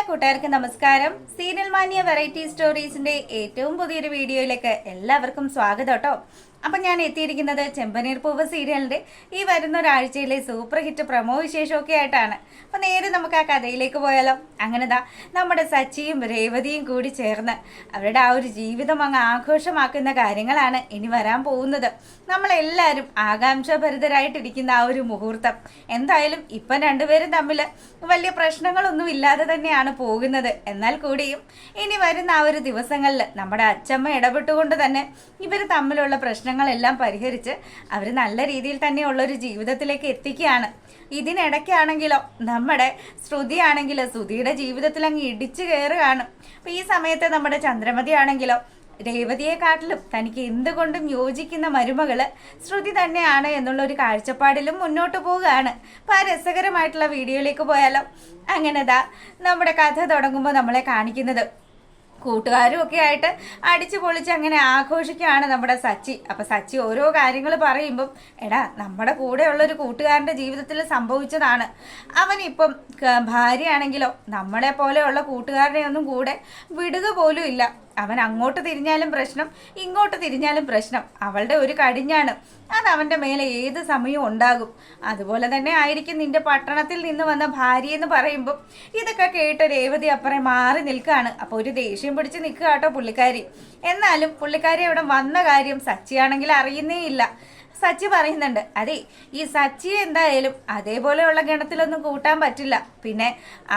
കൂട്ടുകാർക്ക് നമസ്കാരം. Serial മാനിയ variety സ്റ്റോറീസിന്റെ ഏറ്റവും പുതിയൊരു വീഡിയോയിലേക്ക് എല്ലാവർക്കും സ്വാഗതം കേട്ടോ. അപ്പം ഞാൻ എത്തിയിരിക്കുന്നത് ചെമ്പനീർ പൂവ് സീരിയലിന്റെ ഈ വരുന്ന ഒരാഴ്ചയിലെ സൂപ്പർ ഹിറ്റ് പ്രമോ വിശേഷമൊക്കെ ആയിട്ടാണ്. അപ്പം നേരെ നമുക്ക് ആ കഥയിലേക്ക് പോയാലോ. അങ്ങനെതാ നമ്മുടെ സച്ചിയും രേവതിയും കൂടി ചേർന്ന് അവരുടെ ആ ഒരു ജീവിതം അങ്ങ് ആഘോഷമാക്കുന്ന കാര്യങ്ങളാണ് ഇനി വരാൻ പോകുന്നത്. നമ്മളെല്ലാവരും ആകാംക്ഷഭരിതരായിട്ടിരിക്കുന്ന ആ ഒരു മുഹൂർത്തം എന്തായാലും ഇപ്പം രണ്ടുപേരും തമ്മിൽ വലിയ പ്രശ്നങ്ങളൊന്നും ഇല്ലാതെ തന്നെയാണ് പോകുന്നത്. എന്നാൽ കൂടിയും ഇനി വരുന്ന ആ ഒരു ദിവസങ്ങളിൽ നമ്മുടെ അച്ചമ്മ ഇടപെട്ടുകൊണ്ട് തന്നെ ഇവർ തമ്മിലുള്ള പ്രശ്നങ്ങളെല്ലാം പരിഹരിച്ച് അവർ നല്ല രീതിയിൽ തന്നെയുള്ളൊരു ജീവിതത്തിലേക്ക് എത്തിക്കുകയാണ്. ഇതിനിടയ്ക്കാണെങ്കിലോ നമ്മുടെ ശ്രുതിയാണെങ്കിലോ ശ്രുതിയുടെ ജീവിതത്തിൽ അങ്ങ് ഇടിച്ചു കയറുകയാണ്. അപ്പം ഈ സമയത്ത് നമ്മുടെ ചന്ദ്രമതി ആണെങ്കിലോ രേവതിയെക്കാട്ടിലും തനിക്ക് എന്തുകൊണ്ടും യോജിക്കുന്ന മരുമകള് ശ്രുതി തന്നെയാണ് എന്നുള്ളൊരു കാഴ്ചപ്പാടിലും മുന്നോട്ട് പോവുകയാണ്. അപ്പം ആ രസകരമായിട്ടുള്ള വീഡിയോയിലേക്ക് പോയാലോ. അങ്ങനെതാ നമ്മുടെ കഥ തുടങ്ങുമ്പോൾ നമ്മളെ കാണിക്കുന്നത് കൂട്ടുകാരും ഒക്കെ ആയിട്ട് അടിച്ചു പൊളിച്ച് അങ്ങനെ ആഘോഷിക്കുകയാണ് നമ്മുടെ സച്ചി. അപ്പം സച്ചി ഓരോ കാര്യങ്ങൾ പറയുമ്പം എടാ നമ്മുടെ കൂടെയുള്ളൊരു കൂട്ടുകാരൻ്റെ ജീവിതത്തിൽ സംഭവിച്ചതാണ്. അവനിപ്പം ഭാര്യയാണെങ്കിലോ നമ്മളെ പോലെയുള്ള കൂട്ടുകാരനെ ഒന്നും കൂടെ വിടുക പോലും ഇല്ല. അവൻ അങ്ങോട്ട് തിരിഞ്ഞാലും പ്രശ്നം, ഇങ്ങോട്ട് തിരിഞ്ഞാലും പ്രശ്നം. അവളുടെ ഒരു കടിഞ്ഞാണ് അത് അവൻ്റെ മേലെ ഏത് സമയവും ഉണ്ടാകും. അതുപോലെ തന്നെ ആയിരിക്കും നിന്റെ പട്ടണത്തിൽ നിന്ന് വന്ന ഭാര്യ എന്ന് പറയുമ്പോൾ ഇതൊക്കെ കേട്ട് രേവതി അപ്പുറം മാറി നിൽക്കുകയാണ്. അപ്പോൾ ഒരു ദേഷ്യം പിടിച്ച് നിൽക്കുക കേട്ടോ പുള്ളിക്കാരി. എന്നാലും പുള്ളിക്കാരി അവിടെ വന്ന കാര്യം സച്ചിയാണെങ്കിൽ അറിയുന്നേ ഇല്ല. സച്ചി പറയുന്നുണ്ട്, അതെ ഈ സച്ചിയെ എന്തായാലും അതേപോലെയുള്ള ഗണത്തിലൊന്നും കൂട്ടാൻ പറ്റില്ല. പിന്നെ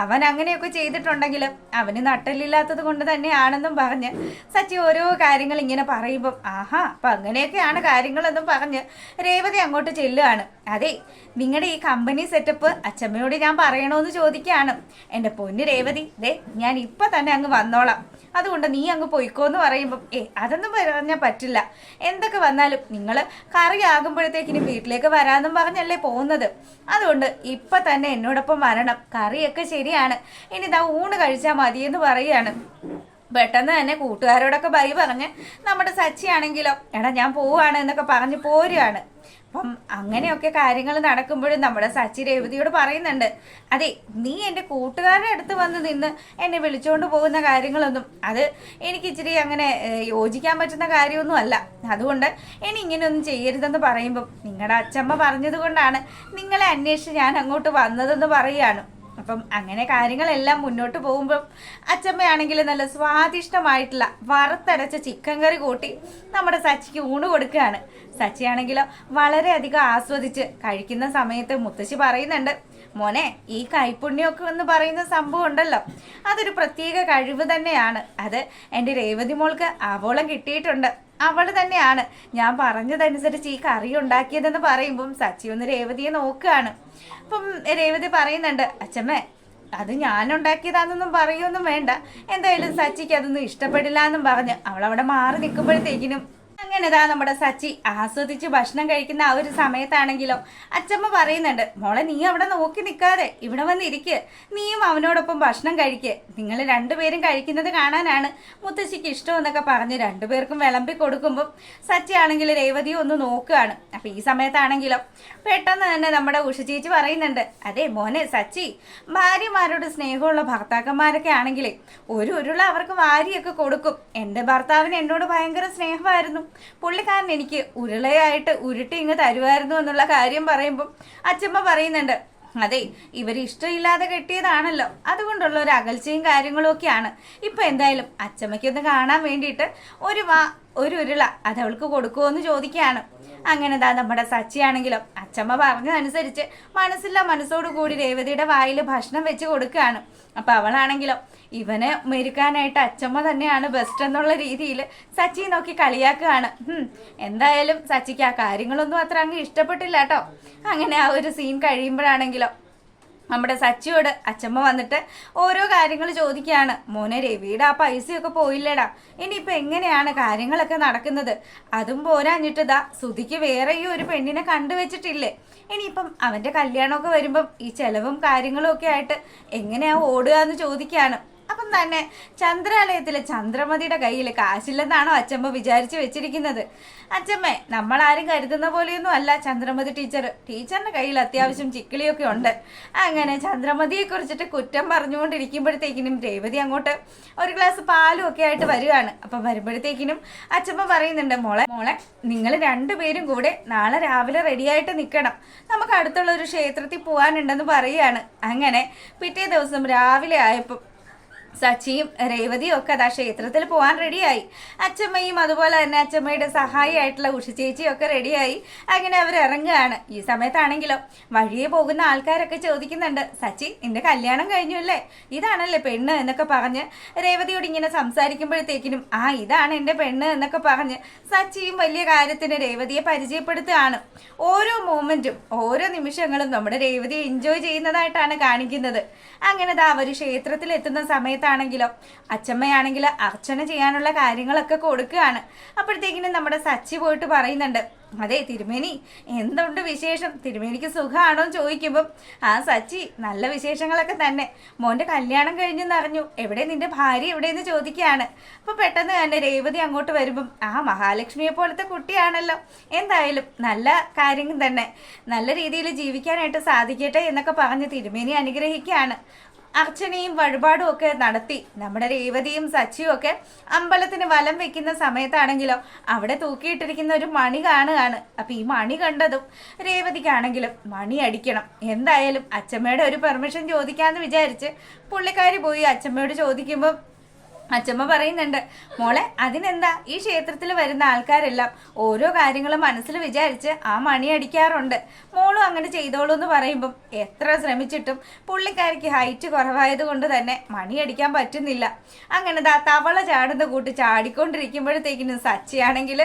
അവൻ അങ്ങനെയൊക്കെ ചെയ്തിട്ടുണ്ടെങ്കിലും അവന് നട്ടലില്ലാത്തത് കൊണ്ട് തന്നെയാണെന്നും പറഞ്ഞ് സച്ചി ഓരോ കാര്യങ്ങൾ ഇങ്ങനെ പറയുമ്പം ആഹാ അപ്പം അങ്ങനെയൊക്കെയാണ് കാര്യങ്ങളെന്നും പറഞ്ഞ് രേവതി അങ്ങോട്ട് ചെല്ലുകയാണ്. അതെ നിങ്ങളുടെ ഈ കമ്പനി സെറ്റപ്പ് അച്ചമ്മയോട് ഞാൻ പറയണമെന്ന് ചോദിക്കുകയാണ്. എൻ്റെ പൊന്നു രേവതി, ദേ ഞാൻ ഇപ്പം തന്നെ അങ്ങ് വന്നോളാം, അതുകൊണ്ട് നീ അങ്ങ് പൊയ്ക്കോന്ന് പറയുമ്പം അതൊന്നും പറഞ്ഞാൽ പറ്റില്ല. എന്തൊക്കെ വന്നാലും നിങ്ങൾ കറിയാകുമ്പോഴത്തേക്കിനും വീട്ടിലേക്ക് വരാമെന്നും പറഞ്ഞല്ലേ പോകുന്നത്. അതുകൊണ്ട് ഇപ്പം തന്നെ എന്നോടൊപ്പം വരണം. കറിയൊക്കെ ശരിയാണ്, ഇനി ഇതാ ഊണ് കഴിച്ചാൽ മതിയെന്ന് പറയുകയാണ്. പെട്ടെന്ന് തന്നെ കൂട്ടുകാരോടൊക്കെ ബൈ പറഞ്ഞ് നമ്മുടെ സച്ചി ആണെങ്കിലോ എടാ ഞാൻ പോവുകയാണ് എന്നൊക്കെ പറഞ്ഞ് പോരുകയാണ്. അപ്പം അങ്ങനെയൊക്കെ കാര്യങ്ങൾ നടക്കുമ്പോഴും നമ്മുടെ സച്ചി രേവതിയോട് പറയുന്നുണ്ട്, അതെ നീ എൻ്റെ കൂട്ടുകാരുടെ അടുത്ത് വന്ന് നിന്ന് എന്നെ വിളിച്ചുകൊണ്ട് പോകുന്ന കാര്യങ്ങളൊന്നും അത് എനിക്ക് ഇച്ചിരി അങ്ങനെ യോജിക്കാൻ പറ്റുന്ന കാര്യമൊന്നും അല്ല. അതുകൊണ്ട് ഇനി ഇങ്ങനെയൊന്നും ചെയ്യരുതെന്ന് പറയുമ്പം നിങ്ങളുടെ അച്ചമ്മ പറഞ്ഞത് കൊണ്ടാണ് നിങ്ങളെ അന്വേഷിച്ച് ഞാൻ അങ്ങോട്ട് വന്നതെന്ന് പറയുകയാണ്. അപ്പം അങ്ങനെ കാര്യങ്ങളെല്ലാം മുന്നോട്ട് പോകുമ്പം അച്ചമ്മയാണെങ്കിൽ നല്ല സ്വാദിഷ്ടമായിട്ടുള്ള വറുത്തരച്ച ചിക്കൻ കറി കൂട്ടി നമ്മുടെ സച്ചിക്ക് ഊണ് കൊടുക്കുകയാണ്. സച്ചിയാണെങ്കിലോ വളരെയധികം ആസ്വദിച്ച് കഴിക്കുന്ന സമയത്ത് മുത്തശ്ശി പറയുന്നുണ്ട്, മോനെ ഈ കൈപ്പുണ്യമൊക്കെ എന്ന് പറയുന്ന സംഭവം ഉണ്ടല്ലോ അതൊരു പ്രത്യേക കഴിവ് തന്നെയാണ്. അത് എൻ്റെ രേവതി മോൾക്ക് ആവോളം കിട്ടിയിട്ടുണ്ട്. അവൾ തന്നെയാണ് ഞാൻ പറഞ്ഞതനുസരിച്ച് ഈ കറി ഉണ്ടാക്കിയതെന്ന് പറയുമ്പം സച്ചി ഒന്ന് രേവതിയെ നോക്കുകയാണ്. അപ്പം രേവതി പറയുന്നുണ്ട്, അച്ചമ്മേ അത് ഞാൻ ഉണ്ടാക്കിയതാണെന്നൊന്നും പറയുമൊന്നും വേണ്ട, എന്തായാലും സച്ചിക്ക് അതൊന്നും ഇഷ്ടപ്പെടില്ല എന്നും പറഞ്ഞ് അവളവിടെ മാറി നിൽക്കുമ്പോഴത്തേക്കിനും അങ്ങനെതാ നമ്മുടെ സച്ചി ആസ്വദിച്ച് ഭക്ഷണം കഴിക്കുന്ന ആ ഒരു സമയത്താണെങ്കിലോ അച്ചമ്മ പറയുന്നുണ്ട്, മോളെ നീ അവിടെ നോക്കി നിൽക്കാതെ ഇവിടെ വന്നിരിക്കുക, നീയും അവനോടൊപ്പം ഭക്ഷണം കഴിക്കുക, നിങ്ങൾ രണ്ടുപേരും കഴിക്കുന്നത് കാണാനാണ് മുത്തശ്ശിക്ക് ഇഷ്ടം എന്നൊക്കെ പറഞ്ഞ് രണ്ടുപേർക്കും വിളമ്പി കൊടുക്കുമ്പം സച്ചി ആണെങ്കിൽ രേവതിയെ ഒന്ന് നോക്കുകയാണ്. അപ്പം ഈ സമയത്താണെങ്കിലോ പെട്ടെന്ന് തന്നെ നമ്മുടെ ഉഷ ചേച്ചി പറയുന്നുണ്ട്, അതെ മോനെ സച്ചി ഭാര്യമാരോട് സ്നേഹമുള്ള ഭർത്താക്കന്മാരൊക്കെ ആണെങ്കിലേ ഒരു ഉരുള അവർക്ക് വാരിയൊക്കെ കൊടുക്കും. എൻ്റെ ഭർത്താവിന് എന്നോട് ഭയങ്കര സ്നേഹമായിരുന്നു, പുള്ളിക്കാരൻ എനിക്ക് ഉരുളയായിട്ട് ഉരുട്ടി ഇങ്ങ് തരുമായിരുന്നു എന്നുള്ള കാര്യം പറയുമ്പം അച്ചമ്മ പറയുന്നുണ്ട്, അതെ ഇവർ ഇഷ്ടമില്ലാതെ കെട്ടിയതാണല്ലോ, അതുകൊണ്ടുള്ള ഒരു അകൽച്ചയും കാര്യങ്ങളും ഒക്കെയാണ്. ഇപ്പം എന്തായാലും അച്ചമ്മയ്ക്കൊന്ന് കാണാൻ വേണ്ടിയിട്ട് ഒരു ഉരുള അത് അവൾക്ക് കൊടുക്കുമോ എന്ന് ചോദിക്കുകയാണ്. അങ്ങനെ നമ്മുടെ സച്ചിയാണെങ്കിലോ അച്ചമ്മ പറഞ്ഞതനുസരിച്ച് മനസ്സോടുകൂടി രേവതിയുടെ വായിൽ ഭക്ഷണം വെച്ച് കൊടുക്കുകയാണ്. അപ്പം അവളാണെങ്കിലോ ഇവനെ മെരുക്കാനായിട്ട് അച്ചമ്മ തന്നെയാണ് ബെസ്റ്റ് എന്നുള്ള രീതിയിൽ സച്ചി നോക്കി കളിയാക്കുകയാണ്. എന്തായാലും സച്ചിക്ക് ആ കാര്യങ്ങളൊന്നും അത്ര അങ്ങ് ഇഷ്ടപ്പെട്ടില്ല കേട്ടോ. അങ്ങനെ ആ ഒരു സീൻ കഴിയുമ്പോഴാണെങ്കിലോ നമ്മുടെ സച്ചിയോട് അച്ചമ്മ വന്നിട്ട് ഓരോ കാര്യങ്ങൾ ചോദിക്കുകയാണ്. മോനെ രവിയുടെ ആ പൈസയൊക്കെ പോയില്ലേടാ, ഇനിയിപ്പോൾ എങ്ങനെയാണ് കാര്യങ്ങളൊക്കെ നടക്കുന്നത്? അതും പോരാഞ്ഞിട്ട് സുധിക്ക് വേറെ ഈ ഒരു പെണ്ണിനെ കണ്ടുവച്ചിട്ടില്ലേ, ഇനിയിപ്പം അവൻ്റെ കല്യാണമൊക്കെ വരുമ്പം ഈ ചെലവും കാര്യങ്ങളും ഒക്കെ ആയിട്ട് എങ്ങനെയാ ഓടുക എന്ന് ചോദിക്കുകയാണ്. അപ്പം തന്നെ ചന്ദ്രാലയത്തിലെ ചന്ദ്രമതിയുടെ കയ്യിൽ കാശില്ലെന്നാണോ അച്ചമ്മ വിചാരിച്ചു വെച്ചിരിക്കുന്നത്? അച്ചമ്മേ, നമ്മളാരും കരുതുന്ന പോലെയൊന്നും അല്ല ചന്ദ്രമതി ടീച്ചറിന്റെ കയ്യിൽ അത്യാവശ്യം ചിക്കിളിയൊക്കെ ഉണ്ട്. അങ്ങനെ ചന്ദ്രമതിയെ കുറിച്ചിട്ട് കുറ്റം പറഞ്ഞുകൊണ്ടിരിക്കുമ്പോഴത്തേക്കിനും രേവതി അങ്ങോട്ട് ഒരു ഗ്ലാസ് പാലും ഒക്കെ ആയിട്ട് വരികയാണ്. അപ്പം വരുമ്പോഴത്തേക്കിനും അച്ചമ്മ പറയുന്നുണ്ട്, മോളെ നിങ്ങൾ രണ്ടുപേരും കൂടെ നാളെ രാവിലെ റെഡിയായിട്ട് നിൽക്കണം, നമുക്ക് അടുത്തുള്ള ഒരു ക്ഷേത്രത്തിൽ പോകാനുണ്ടെന്ന് പറയുകയാണ്. അങ്ങനെ പിറ്റേ ദിവസം രാവിലെ ആയപ്പോൾ സച്ചിയും രേവതിയും ഒക്കെ അതാ ക്ഷേത്രത്തിൽ പോകാൻ റെഡിയായി. അച്ചമ്മയും അതുപോലെ തന്നെ അച്ചമ്മയുടെ സഹായിയായിട്ടുള്ള ഉഷ ചേച്ചിയും ഒക്കെ റെഡിയായി. അങ്ങനെ അവർ ഇറങ്ങുകയാണ്. ഈ സമയത്താണെങ്കിലോ വഴിയെ പോകുന്ന ആൾക്കാരൊക്കെ ചോദിക്കുന്നുണ്ട്, സച്ചി നിന്റെ കല്യാണം കഴിഞ്ഞു അല്ലേ, ഇതാണല്ലേ പെണ്ണ് എന്നൊക്കെ പറഞ്ഞ് രേവതിയോട് ഇങ്ങനെ സംസാരിക്കുമ്പോഴത്തേക്കിനും ഇതാണ് എൻ്റെ പെണ്ണ് എന്നൊക്കെ പറഞ്ഞ് സച്ചിയും വലിയ കാര്യത്തിന് രേവതിയെ പരിചയപ്പെടുത്തുകയാണ്. ഓരോ മൊമെന്റും ഓരോ നിമിഷങ്ങളും നമ്മുടെ രേവതിയെ എൻജോയ് ചെയ്യുന്നതായിട്ടാണ് കാണിക്കുന്നത്. അങ്ങനെ അവർ ക്ഷേത്രത്തിൽ എത്തുന്ന സമയത്താണെങ്കിലോ അച്ചമ്മയാണെങ്കിൽ അർച്ചന ചെയ്യാനുള്ള കാര്യങ്ങളൊക്കെ കൊടുക്കുകയാണ്. അപ്പോഴത്തേക്കിനും നമ്മുടെ സച്ചി പോയിട്ട് പറയുന്നുണ്ട്, അതെ തിരുമേനി എന്തുണ്ട് വിശേഷം, തിരുമേനിക്ക് സുഖമാണോ എന്ന് ചോദിക്കുമ്പം സച്ചി നല്ല വിശേഷങ്ങളൊക്കെ തന്നെ, മോൻ്റെ കല്യാണം കഴിഞ്ഞെന്നറിഞ്ഞു, എവിടെ നിന്റെ ഭാര്യ എവിടെയെന്ന് ചോദിക്കുകയാണ്. അപ്പോൾ പെട്ടെന്ന് തന്നെ രേവതി അങ്ങോട്ട് വരുമ്പം മഹാലക്ഷ്മിയെ പോലത്തെ കുട്ടിയാണല്ലോ, എന്തായാലും നല്ല കാര്യം തന്നെ, നല്ല രീതിയിൽ ജീവിക്കാനായിട്ട് സാധിക്കട്ടെ എന്നൊക്കെ പറഞ്ഞ് തിരുമേനി അനുഗ്രഹിക്കുകയാണ്. അർച്ചനയും വഴിപാടും ഒക്കെ നടത്തി നമ്മുടെ രേവതിയും സച്ചിയും ഒക്കെ അമ്പലത്തിന് വലം വെക്കുന്ന സമയത്താണെങ്കിലോ അവിടെ തൂക്കിയിട്ടിരിക്കുന്ന ഒരു മണി കാണുകയാണ്. അപ്പം ഈ മണി കണ്ടതും രേവതിക്കാണെങ്കിലും മണി അടിക്കണം, എന്തായാലും അച്ചമ്മയുടെ ഒരു പെർമിഷൻ ചോദിക്കാമെന്ന് വിചാരിച്ച് പുള്ളിക്കാരി പോയി അച്ചമ്മയോട് ചോദിക്കുമ്പോൾ അച്ചമ്മ പറയുന്നുണ്ട്, മോളെ അതിനെന്താ, ഈ ക്ഷേത്രത്തിൽ വരുന്ന ആൾക്കാരെല്ലാം ഓരോ കാര്യങ്ങളും മനസ്സിൽ വിചാരിച്ച് മണി അടിക്കാറുണ്ട്, മോളും അങ്ങനെ ചെയ്തോളൂ എന്ന് പറയുമ്പം എത്ര ശ്രമിച്ചിട്ടും പുള്ളിക്കാരിക്ക് ഹൈറ്റ് കുറവായത് കൊണ്ട് തന്നെ മണി അടിക്കാൻ പറ്റുന്നില്ല. അങ്ങനെ തവള ചാടുന്ന കൂട്ടി ചാടിക്കൊണ്ടിരിക്കുമ്പോഴത്തേക്കിനും സച്ചിയാണെങ്കിൽ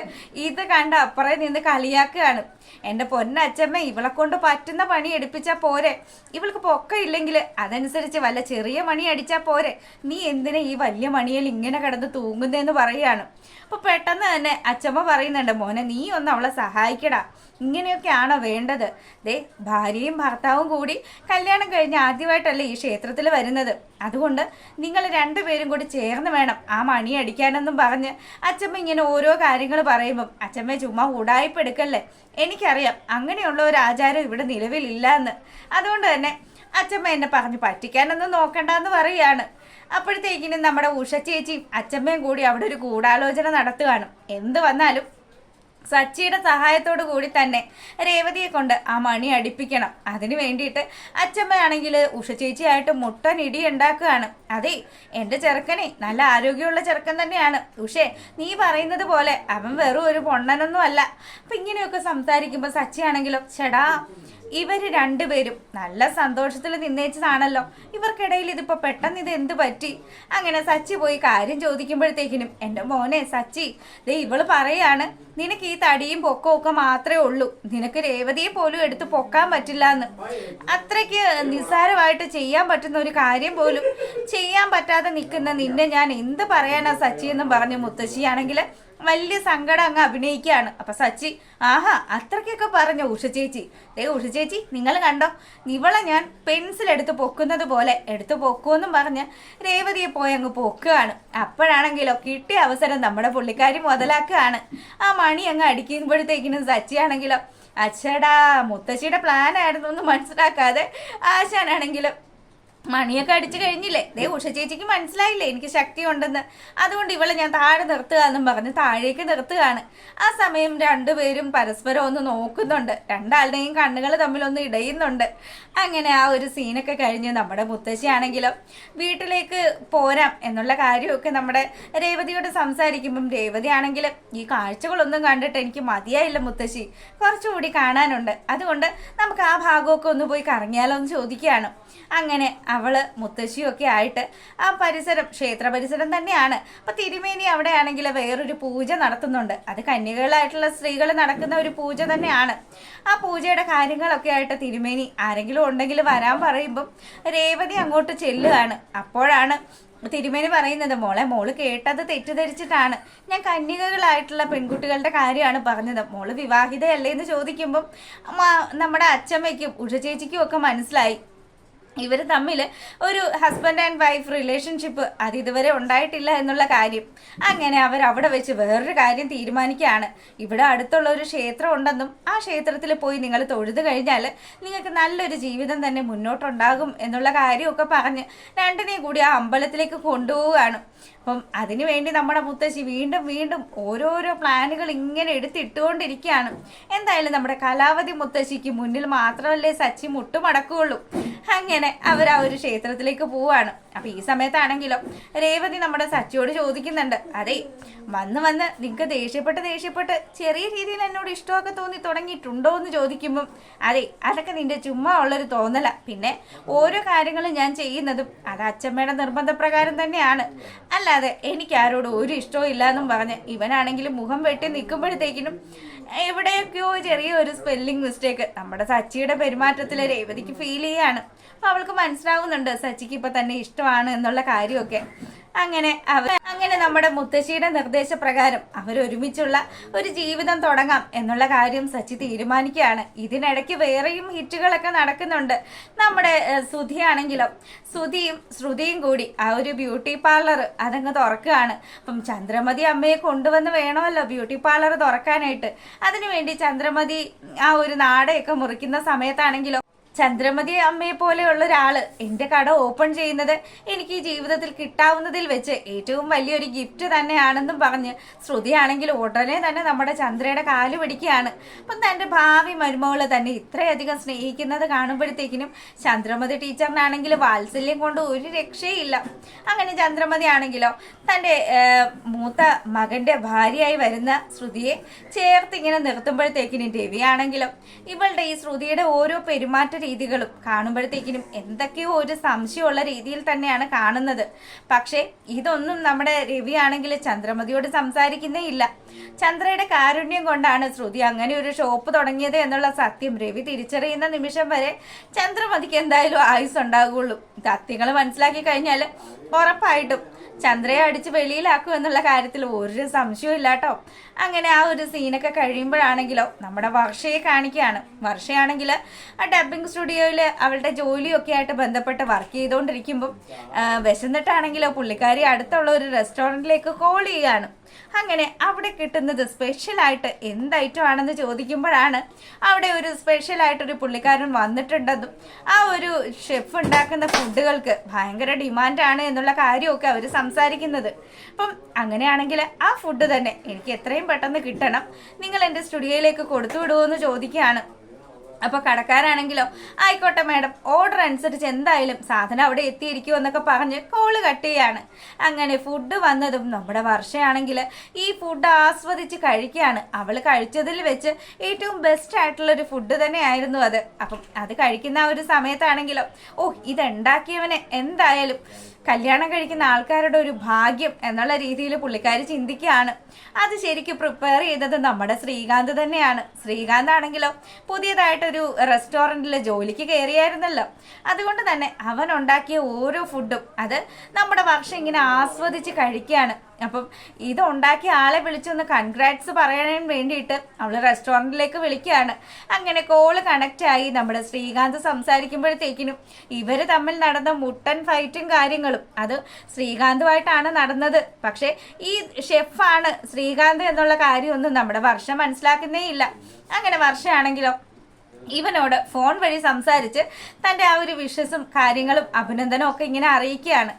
ഇത് കണ്ട് അപ്പുറം നിന്ന് കളിയാക്കുകയാണ്. എൻ്റെ പൊന്നച്ചമ്മ, ഇവളെ കൊണ്ട് പറ്റുന്ന പണി എടുപ്പിച്ചാൽ പോരെ, ഇവൾക്ക് പൊക്കം ഇല്ലെങ്കിൽ അതനുസരിച്ച് വല്ല ചെറിയ മണി അടിച്ചാൽ പോരെ, നീ എന്തിനാ ഈ വലിയ മണിയിൽ ഇങ്ങനെ കിടന്ന് തൂങ്ങുന്നതെന്ന് പറയുകയാണ്. അപ്പോൾ പെട്ടെന്ന് തന്നെ അച്ചമ്മ പറയുന്നുണ്ട്, മോനെ നീ ഒന്ന് അവളെ സഹായിക്കടാ, ഇങ്ങനെയൊക്കെയാണോ വേണ്ടത്? ഭാര്യയും ഭർത്താവും കൂടി കല്യാണം കഴിഞ്ഞ് ആദ്യമായിട്ടല്ലേ ഈ ക്ഷേത്രത്തിൽ വരുന്നത്, അതുകൊണ്ട് നിങ്ങൾ രണ്ടുപേരും കൂടി ചേർന്ന് വേണം മണി അടിക്കാനെന്നും പറഞ്ഞ് അച്ചമ്മ ഇങ്ങനെ ഓരോ കാര്യങ്ങൾ പറയുമ്പം അച്ചമ്മ ചുമ്മാ ഉടായ്പ എടുക്കല്ലേ, എനിക്കറിയാം അങ്ങനെയുള്ള ഒരു ആചാരം ഇവിടെ നിലവിലില്ല എന്ന്, അതുകൊണ്ട് തന്നെ അച്ചമ്മ എന്നെ പറഞ്ഞ് പറ്റിക്കാനൊന്നും നോക്കണ്ടെന്ന് പറയുകയാണ്. അപ്പോഴത്തേക്കിനും നമ്മുടെ ഉഷ ചേച്ചിയും അച്ചമ്മയും കൂടി അവിടെ ഒരു ഗൂഢാലോചന നടത്തുകയാണ്. എന്ത് വന്നാലും സച്ചിയുടെ സഹായത്തോടു കൂടി തന്നെ രേവതിയെ കൊണ്ട് മണി അടിപ്പിക്കണം. അതിന് വേണ്ടിയിട്ട് അച്ചമ്മയാണെങ്കിൽ ഉഷ ചേച്ചിയായിട്ട് മുട്ടൻ ഇടി ഉണ്ടാക്കുകയാണ്. അതെ, എൻ്റെ ചെറുക്കനെ നല്ല ആരോഗ്യമുള്ള ചെറുക്കൻ തന്നെയാണ് ഉഷേ, നീ പറയുന്നത് പോലെ അവൻ വെറും ഒരു പൊണ്ണനൊന്നും അല്ല. അപ്പം ഇങ്ങനെയൊക്കെ സംസാരിക്കുമ്പോൾ സച്ചിയാണെങ്കിലും ചേടാ ഇവര് രണ്ടുപേരും നല്ല സന്തോഷത്തിൽ നിന്നേച്ചതാണല്ലോ, ഇവർക്കിടയിൽ ഇതിപ്പോൾ പെട്ടെന്ന് ഇത് എന്ത് പറ്റി? അങ്ങനെ സച്ചി പോയി കാര്യം ചോദിക്കുമ്പോഴത്തേക്കിനും എൻ്റെ മോനെ സച്ചി, ഇവള് പറയാണ് നിനക്ക് ഈ തടിയും പൊക്കവും ഒക്കെ മാത്രമേ ഉള്ളൂ, നിനക്ക് രേവതിയെ പോലും എടുത്ത് പൊക്കാൻ പറ്റില്ല എന്ന്. അത്രയ്ക്ക് നിസ്സാരമായിട്ട് ചെയ്യാൻ പറ്റുന്ന ഒരു കാര്യം പോലും ചെയ്യാൻ പറ്റാതെ നിൽക്കുന്ന നിന്നെ ഞാൻ എന്ത് പറയാനാ സച്ചി എന്നും പറഞ്ഞു മുത്തശ്ശിയാണെങ്കിൽ വലിയ സങ്കടം അങ്ങ് അഭിനയിക്കുകയാണ്. അപ്പൊ സച്ചി അത്രയ്ക്കൊക്കെ പറഞ്ഞു ഉഷ ചേച്ചി. ഉഷ ചേച്ചി നിങ്ങൾ കണ്ടോ, ഇവളെ ഞാൻ പെൻസിൽ എടുത്ത് പൊക്കുന്നത് പോലെ എടുത്ത് പൊക്കുമെന്നും പറഞ്ഞ് രേവതിയെ പോയി അങ്ങ് പൊക്കുകയാണ്. അപ്പോഴാണെങ്കിലോ കിട്ടിയ അവസരം നമ്മുടെ പുള്ളിക്കാരി മുതലാക്കുകയാണ്. മണി അങ്ങ് അടിക്കുമ്പോഴത്തേക്കിനും സച്ചിയാണെങ്കിലോ അച്ഛടാ മുത്തശ്ശിയുടെ പ്ലാൻ ആയിരുന്നു എന്ന് മനസ്സിലാക്കാതെ ആശാനാണെങ്കിലും മണിയൊക്കെ അടിച്ചു കഴിഞ്ഞില്ലേ, ഉഷ ചേച്ചിക്ക് മനസ്സിലായില്ലേ എനിക്ക് ശക്തി ഉണ്ടെന്ന്, അതുകൊണ്ട് ഇവളെ ഞാൻ താഴെ നിർത്തുക എന്നും പറഞ്ഞ് താഴേക്ക് നിർത്തുകയാണ്. ആ സമയം രണ്ടുപേരും പരസ്പരം ഒന്ന് നോക്കുന്നുണ്ട്, രണ്ടാളുടെയും കണ്ണുകൾ തമ്മിലൊന്ന് ഇടയുന്നുണ്ട്. അങ്ങനെ ആ ഒരു സീനൊക്കെ കഴിഞ്ഞ് നമ്മുടെ മുത്തശ്ശിയാണെങ്കിലും വീട്ടിലേക്ക് പോരാം എന്നുള്ള കാര്യമൊക്കെ നമ്മുടെ രേവതിയോട് സംസാരിക്കുമ്പം രേവതി ആണെങ്കിലും ഈ കാഴ്ചകളൊന്നും കണ്ടിട്ട് എനിക്ക് മതിയായില്ല മുത്തശ്ശി, കുറച്ചുകൂടി കാണാനുണ്ട്, അതുകൊണ്ട് നമുക്ക് ആ ഭാഗമൊക്കെ ഒന്ന് പോയി കറങ്ങിയാലോ എന്ന് ചോദിക്കുകയാണ്. അങ്ങനെ അവള് മുത്തശ്ശിയൊക്കെ ആയിട്ട് ആ പരിസരം ക്ഷേത്ര പരിസരം തന്നെയാണ്. അപ്പൊ തിരുമേനി അവിടെ ആണെങ്കിൽ വേറൊരു പൂജ നടത്തുന്നുണ്ട്, അത് കന്യകളായിട്ടുള്ള സ്ത്രീകൾ നടക്കുന്ന ഒരു പൂജ തന്നെയാണ്. ആ പൂജയുടെ കാര്യങ്ങളൊക്കെ ആയിട്ട് തിരുമേനി ആരെങ്കിലും ഉണ്ടെങ്കിൽ വരാൻ പറയുമ്പം രേവതി അങ്ങോട്ട് ചെല്ലുകയാണ്. അപ്പോഴാണ് തിരുമേനി പറയുന്നത്, മോള് കേട്ടത് തെറ്റിദ്ധരിച്ചിട്ടാണ്, ഞാൻ കന്യകകളായിട്ടുള്ള പെൺകുട്ടികളുടെ കാര്യമാണ് പറഞ്ഞത്, മോള് വിവാഹിതയല്ലേ എന്ന് ചോദിക്കുമ്പം നമ്മുടെ അച്ചമ്മയ്ക്കും ഉഷ ചേച്ചിക്കും ഒക്കെ മനസ്സിലായി ഇവർ തമ്മിൽ ഒരു ഹസ്ബൻഡ് ആൻഡ് വൈഫ് റിലേഷൻഷിപ്പ് അത് ഇതുവരെ ഉണ്ടായിട്ടില്ല എന്നുള്ള കാര്യം. അങ്ങനെ അവിടെ വെച്ച് വേറൊരു കാര്യം തീരുമാനിക്കുകയാണ്. ഇവിടെ അടുത്തുള്ള ഒരു ക്ഷേത്രം ഉണ്ടെന്നും ആ ക്ഷേത്രത്തിൽ പോയി നിങ്ങൾ തൊഴുത് കഴിഞ്ഞാൽ നിങ്ങൾക്ക് നല്ലൊരു ജീവിതം തന്നെ മുന്നോട്ടുണ്ടാകും എന്നുള്ള കാര്യമൊക്കെ പറഞ്ഞ് രണ്ടിനെയും കൂടി ആ അമ്പലത്തിലേക്ക് കൊണ്ടുപോവുകയാണ്. അപ്പം അതിനുവേണ്ടി നമ്മുടെ മുത്തശ്ശി വീണ്ടും വീണ്ടും ഓരോരോ പ്ലാനുകൾ ഇങ്ങനെ എടുത്തിട്ടുകൊണ്ടിരിക്കുകയാണ്. എന്തായാലും നമ്മുടെ കലാവതി മുത്തശ്ശിക്ക് മുന്നിൽ മാത്രമല്ലേ സച്ചി മുട്ടുമടക്കുകയുള്ളൂ. അങ്ങനെ അവർ ആ ഒരു ക്ഷേത്രത്തിലേക്ക് പോവാണ്. അപ്പൊ ഈ സമയത്താണെങ്കിലോ രേവതി നമ്മുടെ സച്ചിയോട് ചോദിക്കുന്നുണ്ട്, അതെ വന്ന് നിങ്ങൾക്ക് ദേഷ്യപ്പെട്ട് ചെറിയ രീതിയിൽ എന്നോട് ഇഷ്ടമൊക്കെ തോന്നി തുടങ്ങിയിട്ടുണ്ടോ എന്ന് ചോദിക്കുമ്പം അതെ അതൊക്കെ നിന്റെ ചുമ്മാ ഉള്ളൊരു തോന്നല. പിന്നെ ഓരോ കാര്യങ്ങളും ഞാൻ ചെയ്യുന്നതും അത് അച്ഛമ്മയുടെ നിർബന്ധപ്രകാരം തന്നെയാണ്, അല്ലാതെ എനിക്ക് ആരോടും ഒരു ഇഷ്ടവും ഇല്ല എന്നും പറഞ്ഞ് ഇവനാണെങ്കിലും മുഖം വെട്ടി നിൽക്കുമ്പോഴത്തേക്കിനും എവിടെയൊക്കെയോ ചെറിയൊരു സ്പെല്ലിംഗ് മിസ്റ്റേക്ക് നമ്മുടെ സച്ചിയുടെ പെരുമാറ്റത്തിൽ രേവതിക്ക് ഫീൽ ചെയ്യാണ്. അപ്പൊ അവൾക്ക് മനസ്സിലാവുന്നുണ്ട് സച്ചിക്ക് ഇപ്പൊ തന്നെ ഇഷ്ടമാണ് എന്നുള്ള കാര്യമൊക്കെ. അങ്ങനെ നമ്മുടെ മുത്തശ്ശിയുടെ നിർദ്ദേശപ്രകാരം അവരൊരുമിച്ചുള്ള ഒരു ജീവിതം തുടങ്ങാം എന്നുള്ള കാര്യം സച്ചി തീരുമാനിക്കുകയാണ്. ഇതിനിടയ്ക്ക് വേറെയും ഹിറ്റുകളൊക്കെ നടക്കുന്നുണ്ട്. നമ്മുടെ സുധിയാണെങ്കിലോ സുധിയും ശ്രുതിയും കൂടി ആ ഒരു ബ്യൂട്ടി പാർലർ അതങ്ങ് തുറക്കുകയാണ്. അപ്പം ചന്ദ്രമതി അമ്മയെ കൊണ്ടുവന്ന് വേണമല്ലോ ബ്യൂട്ടി പാർലർ തുറക്കാനായിട്ട്. അതിനുവേണ്ടി ചന്ദ്രമതി ആ ഒരു നാടയൊക്കെ മുറിക്കുന്ന സമയത്താണെങ്കിലോ ചന്ദ്രമതി അമ്മയെ പോലെയുള്ള ഒരാള് എന്റെ കട ഓപ്പൺ ചെയ്യുന്നത് എനിക്ക് ഈ ജീവിതത്തിൽ കിട്ടാവുന്നതിൽ വെച്ച് ഏറ്റവും വലിയൊരു ഗിഫ്റ്റ് തന്നെയാണെന്നും പറഞ്ഞ് ശ്രുതിയാണെങ്കിൽ ഉടനെ തന്നെ നമ്മുടെ ചന്ദ്രയുടെ കാല് പിടിക്കുകയാണ്. അപ്പം തന്റെ ഭാവി മരുമകള് തന്നെ ഇത്രയധികം സ്നേഹിക്കുന്നത് കാണുമ്പോഴത്തേക്കിനും ചന്ദ്രമതി ടീച്ചറിനാണെങ്കിൽ വാത്സല്യം കൊണ്ട് ഒരു രക്ഷയില്ല. അങ്ങനെ ചന്ദ്രമതി ആണെങ്കിലോ തന്റെ മൂത്ത മകന്റെ ഭാര്യയായി വരുന്ന ശ്രുതിയെ ചേർത്ത് ഇങ്ങനെ നിർത്തുമ്പോഴത്തേക്കിനും രവിയാണെങ്കിലും ഇവളുടെ ഈ ശ്രുതിയുടെ ഓരോ പെരുമാറ്റ രീതികളും കാണുമ്പോഴത്തേക്കിനും എന്തൊക്കെയോ ഒരു സംശയമുള്ള രീതിയിൽ തന്നെയാണ് കാണുന്നത്. പക്ഷേ ഇതൊന്നും നമ്മുടെ രവി ആണെങ്കിൽ ചന്ദ്രമതിയോട് സംസാരിക്കുന്നേ ഇല്ല. ചന്ദ്രയുടെ കാരുണ്യം കൊണ്ടാണ് ശ്രുതി അങ്ങനെ ഒരു ഷോപ്പ് തുടങ്ങിയത് എന്നുള്ള സത്യം രവി തിരിച്ചറിയുന്ന നിമിഷം വരെ ചന്ദ്രമതിക്ക് എന്തായാലും ആയുസ് ഉണ്ടാകുള്ളൂ. സത്യങ്ങൾ മനസ്സിലാക്കി കഴിഞ്ഞാൽ ഉറപ്പായിട്ടും ചന്ദ്രയെ അടിച്ച് വെളിയിലാക്കും എന്നുള്ള കാര്യത്തിൽ ഒരു സംശയവും ഇല്ല കേട്ടോ. അങ്ങനെ ആ ഒരു സീനൊക്കെ കഴിയുമ്പോഴാണെങ്കിലോ നമ്മുടെ വർഷയെ കാണിക്കുകയാണ്. വർഷയാണെങ്കിൽ ആ ഡബ്ബിംഗ് സ്റ്റുഡിയോയിൽ അവളുടെ ജോലിയൊക്കെ ആയിട്ട് ബന്ധപ്പെട്ട് വർക്ക് ചെയ്തുകൊണ്ടിരിക്കുമ്പം വിശന്നിട്ടാണെങ്കിലോ പുള്ളിക്കാരി അടുത്തുള്ള ഒരു റെസ്റ്റോറൻറ്റിലേക്ക് കോൾ ചെയ്യുകയാണ്. അങ്ങനെ അവിടെ കിട്ടുന്നത് സ്പെഷ്യലായിട്ട് എന്ത് ഐറ്റം ആണെന്ന് ചോദിക്കുമ്പോഴാണ് അവിടെ ഒരു സ്പെഷ്യലായിട്ടൊരു പുള്ളിക്കാരൻ വന്നിട്ടുണ്ടെന്നും ആ ഒരു ഷെഫ് ഉണ്ടാക്കുന്ന ഫുഡുകൾക്ക് ഭയങ്കര ഡിമാൻഡാണ് എന്നുള്ള കാര്യമൊക്കെ അവർ സംസാരിക്കുന്നത്. അപ്പം അങ്ങനെയാണെങ്കിൽ ആ ഫുഡ് തന്നെ എനിക്ക് എത്രയും പെട്ടെന്ന് കിട്ടണം, നിങ്ങൾ എൻ്റെ സ്റ്റുഡിയോയിലേക്ക് കൊടുത്തു വിടുമോ ചോദിക്കുകയാണ്. അപ്പോൾ കടക്കാരാണെങ്കിലോ ആയിക്കോട്ടെ മാഡം, ഓർഡർ അനുസരിച്ച് എന്തായാലും സാധനം അവിടെ എത്തിയിരിക്കുമെന്നൊക്കെ പറഞ്ഞ് കോള് കട്ട് ചെയ്യാണ്. അങ്ങനെ ഫുഡ് വന്നതും നമ്മുടെ വർഷയാണെങ്കിൽ ഈ ഫുഡ് ആസ്വദിച്ച് കഴിക്കുകയാണ്. അവൾ കഴിച്ചതിൽ വെച്ച് ഏറ്റവും ബെസ്റ്റ് ആയിട്ടുള്ളൊരു ഫുഡ് തന്നെയായിരുന്നു അത്. അപ്പം അത് കഴിക്കുന്ന ആ ഒരു സമയത്താണെങ്കിലോ ഇതുണ്ടാക്കിയവനെ എന്തായാലും കല്യാണം കഴിക്കുന്ന ആൾക്കാരുടെ ഒരു ഭാഗ്യം എന്നുള്ള രീതിയിൽ പുള്ളിക്കാരി ചിന്തിക്കുകയാണ്. അത് ശരിക്കും പ്രിപ്പയർ ചെയ്തത് നമ്മുടെ ശ്രീകാന്ത് തന്നെയാണ്. ശ്രീകാന്ത് ആണെങ്കിലോ പുതിയതായിട്ടൊരു റെസ്റ്റോറൻറ്റിൽ ജോലിക്ക് കയറിയായിരുന്നല്ലോ. അതുകൊണ്ട് തന്നെ അവൻ ഉണ്ടാക്കിയ ഓരോ ഫുഡും അത് നമ്മുടെ വർഷം ഇങ്ങനെ ആസ്വദിച്ച് കഴിക്കുകയാണ്. അപ്പം ഇതുണ്ടാക്കിയ ആളെ വിളിച്ചൊന്ന് കൺഗ്രാറ്റ്സ് പറയാൻ വേണ്ടിയിട്ട് അവൾ റെസ്റ്റോറൻറ്റിലേക്ക് വിളിക്കുകയാണ്. അങ്ങനെ കോള് കണക്റ്റ് ആയി നമ്മുടെ ശ്രീകാന്ത് സംസാരിക്കുമ്പോഴത്തേക്കിനും ഇവർ തമ്മിൽ നടന്ന മുട്ടൻ ഫൈറ്റും കാര്യങ്ങളും അത് ശ്രീകാന്തുമായിട്ടാണ് നടന്നത്. പക്ഷേ ഈ ഷെഫാണ് ശ്രീകാന്ത് എന്നുള്ള കാര്യമൊന്നും നമ്മുടെ വർഷം മനസ്സിലാക്കുന്നേ ഇല്ല. അങ്ങനെ വർഷമാണെങ്കിലോ ഇവനോട് ഫോൺ വഴി സംസാരിച്ച് തൻ്റെ ആ ഒരു വിഷസും കാര്യങ്ങളും അഭിനന്ദനവും ഒക്കെ ഇങ്ങനെ അറിയിക്കുകയാണ്.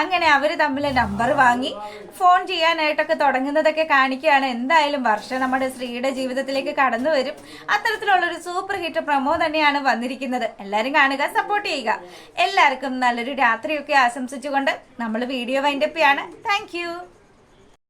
അങ്ങനെ അവർ തമ്മിൽ നമ്പർ വാങ്ങി ഫോൺ ചെയ്യാനായിട്ടൊക്കെ തുടങ്ങുന്നതൊക്കെ കാണിക്കുകയാണ്. എന്തായാലും വർഷം നമ്മുടെ ശ്രീയുടെ ജീവിതത്തിലേക്ക് കടന്നു വരും. അത്തരത്തിലുള്ളൊരു സൂപ്പർ ഹിറ്റ് പ്രൊമോ തന്നെയാണ് വന്നിരിക്കുന്നത്. എല്ലാവരും കാണുക, സപ്പോർട്ട് ചെയ്യുക. എല്ലാവർക്കും നല്ലൊരു രാത്രിയൊക്കെ ആശംസിച്ചുകൊണ്ട് നമ്മൾ വീഡിയോ വൈൻഡപ്പ് ചെയ്യാണ്. താങ്ക്